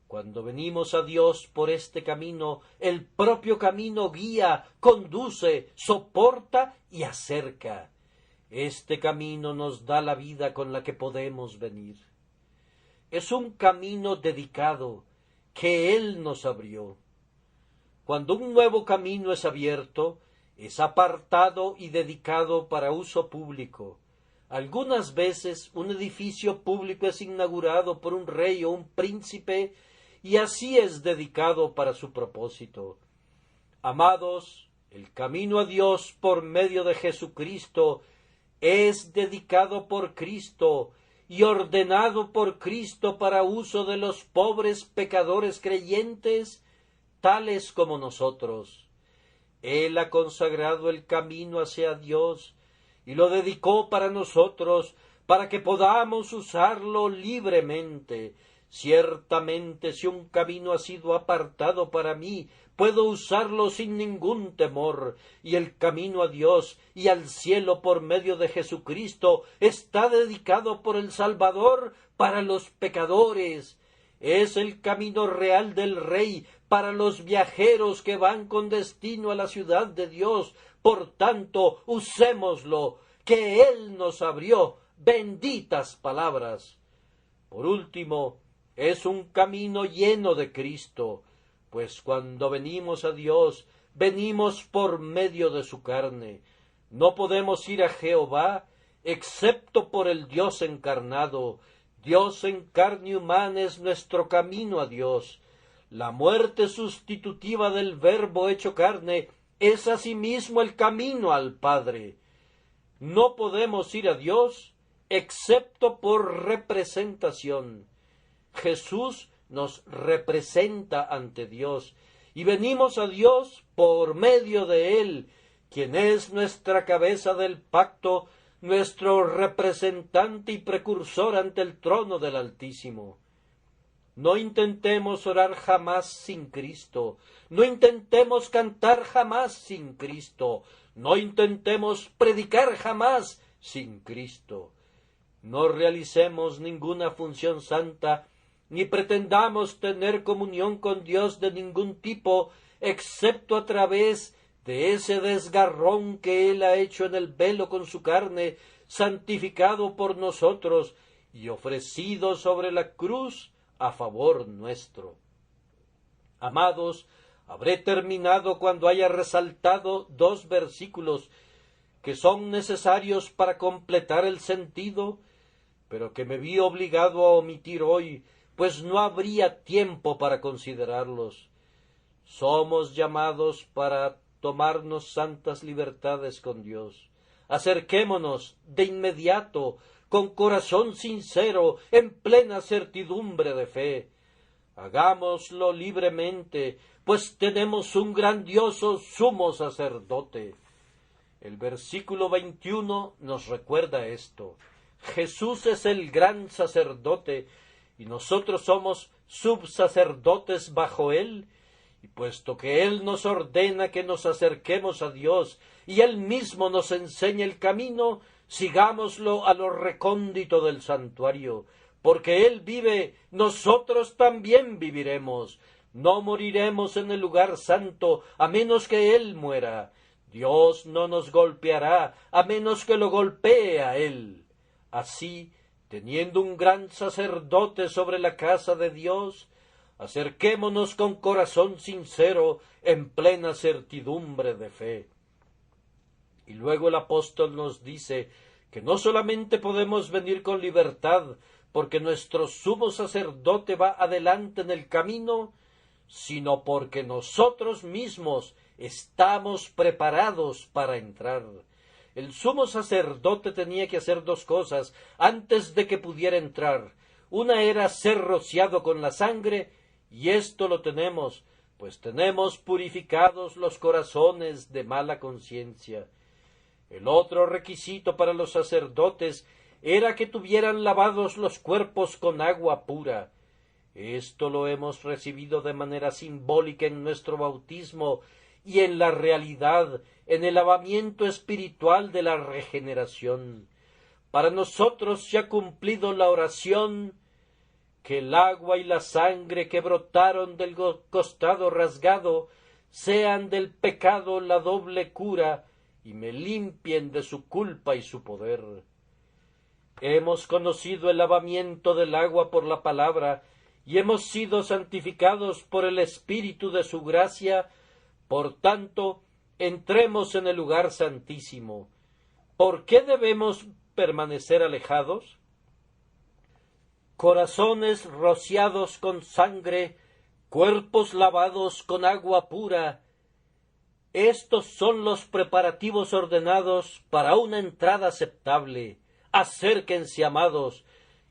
Cuando venimos a Dios por este camino, el propio camino guía, conduce, soporta y acerca. Este camino nos da la vida con la que podemos venir. Es un camino dedicado que Él nos abrió. Cuando un nuevo camino es abierto, es apartado y dedicado para uso público. Algunas veces un edificio público es inaugurado por un rey o un príncipe y así es dedicado para su propósito. Amados, El camino a Dios por medio de Jesucristo es dedicado por Cristo y ordenado por Cristo para uso de los pobres pecadores creyentes, tales como nosotros. Él ha consagrado el camino hacia Dios y lo dedicó para nosotros, para que podamos usarlo libremente. Ciertamente, si un camino ha sido apartado para mí, puedo usarlo sin ningún temor, y el camino a Dios y al cielo por medio de Jesucristo está dedicado por el Salvador para los pecadores. Es el camino real del Rey para los viajeros que van con destino a la ciudad de Dios. Por tanto, usémoslo, que Él nos abrió. Benditas palabras. Por último, es un camino lleno de Cristo, pues cuando venimos a Dios, venimos por medio de su carne. No podemos ir a Jehová excepto por el Dios encarnado. Dios en carne humana es nuestro camino a Dios. La muerte sustitutiva del Verbo hecho carne es asimismo el camino al Padre. No podemos ir a Dios excepto por representación. Jesús nos representa ante Dios, y venimos a Dios por medio de Él, quien es nuestra cabeza del pacto, nuestro representante y precursor ante el trono del Altísimo. No intentemos orar jamás sin Cristo, no intentemos cantar jamás sin Cristo, no intentemos predicar jamás sin Cristo. No realicemos ninguna función santa, ni pretendamos tener comunión con Dios de ningún tipo, excepto a través de ese desgarrón que Él ha hecho en el velo con su carne, santificado por nosotros y ofrecido sobre la cruz a favor nuestro. Amados, habré terminado cuando haya resaltado 2 versículos que son necesarios para completar el sentido, pero que me vi obligado a omitir hoy, pues no habría tiempo para considerarlos. Somos llamados para tomarnos santas libertades con Dios. Acerquémonos de inmediato, con corazón sincero, en plena certidumbre de fe. Hagámoslo libremente, pues tenemos un grandioso sumo sacerdote. El versículo 21 nos recuerda esto. Jesús es el gran sacerdote, y nosotros somos subsacerdotes bajo Él, y puesto que Él nos ordena que nos acerquemos a Dios, y Él mismo nos enseña el camino, sigámoslo a lo recóndito del santuario, porque Él vive, nosotros también viviremos. No moriremos en el lugar santo, a menos que Él muera. Dios no nos golpeará, a menos que lo golpee a Él. Así, teniendo un gran sacerdote sobre la casa de Dios, acerquémonos con corazón sincero, en plena certidumbre de fe. Y luego el apóstol nos dice que no solamente podemos venir con libertad, porque nuestro sumo sacerdote va adelante en el camino, sino porque nosotros mismos estamos preparados para entrar. El sumo sacerdote tenía que hacer 2 cosas antes de que pudiera entrar. Una era ser rociado con la sangre, y esto lo tenemos, pues tenemos purificados los corazones de mala conciencia. El otro requisito para los sacerdotes era que tuvieran lavados los cuerpos con agua pura. Esto lo hemos recibido de manera simbólica en nuestro bautismo y en la realidad, en el lavamiento espiritual de la regeneración. Para nosotros se ha cumplido la oración: que el agua y la sangre que brotaron del costado rasgado sean del pecado la doble cura y me limpien de su culpa y su poder. Hemos conocido el lavamiento del agua por la palabra y hemos sido santificados por el Espíritu de su gracia. Por tanto, entremos en el lugar santísimo. ¿Por qué debemos permanecer alejados? Corazones rociados con sangre, cuerpos lavados con agua pura, Estos son los preparativos ordenados para una entrada aceptable. Acérquense, amados,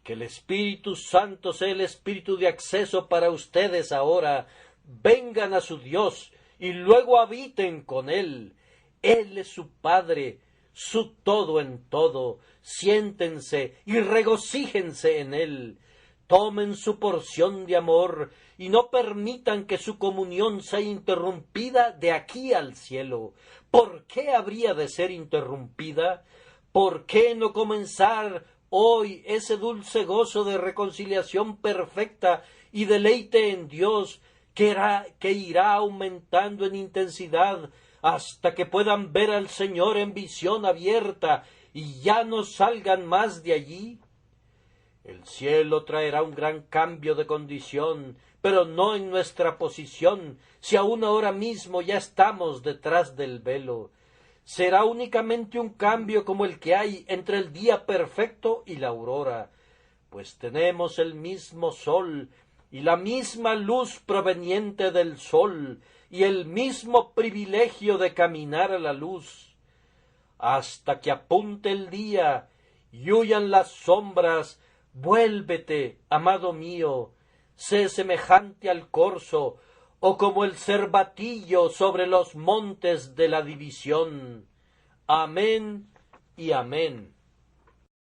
que el Espíritu Santo sea el Espíritu de acceso para ustedes ahora. Vengan a su Dios y luego habiten con Él. Él es su Padre, su todo en todo. Siéntense y regocíjense en Él. Tomen su porción de amor y no permitan que su comunión sea interrumpida de aquí al cielo. ¿Por qué habría de ser interrumpida? ¿Por qué no comenzar hoy ese dulce gozo de reconciliación perfecta y deleite en Dios que irá aumentando en intensidad hasta que puedan ver al Señor en visión abierta y ya no salgan más de allí? El cielo traerá un gran cambio de condición, pero no en nuestra posición, si aún ahora mismo ya estamos detrás del velo. Será únicamente un cambio como el que hay entre el día perfecto y la aurora, pues tenemos el mismo sol y la misma luz proveniente del sol y el mismo privilegio de caminar a la luz. Hasta que apunte el día y huyan las sombras, vuélvete, amado mío, sé semejante al corzo, o como el cervatillo sobre los montes de la división. Amén y amén.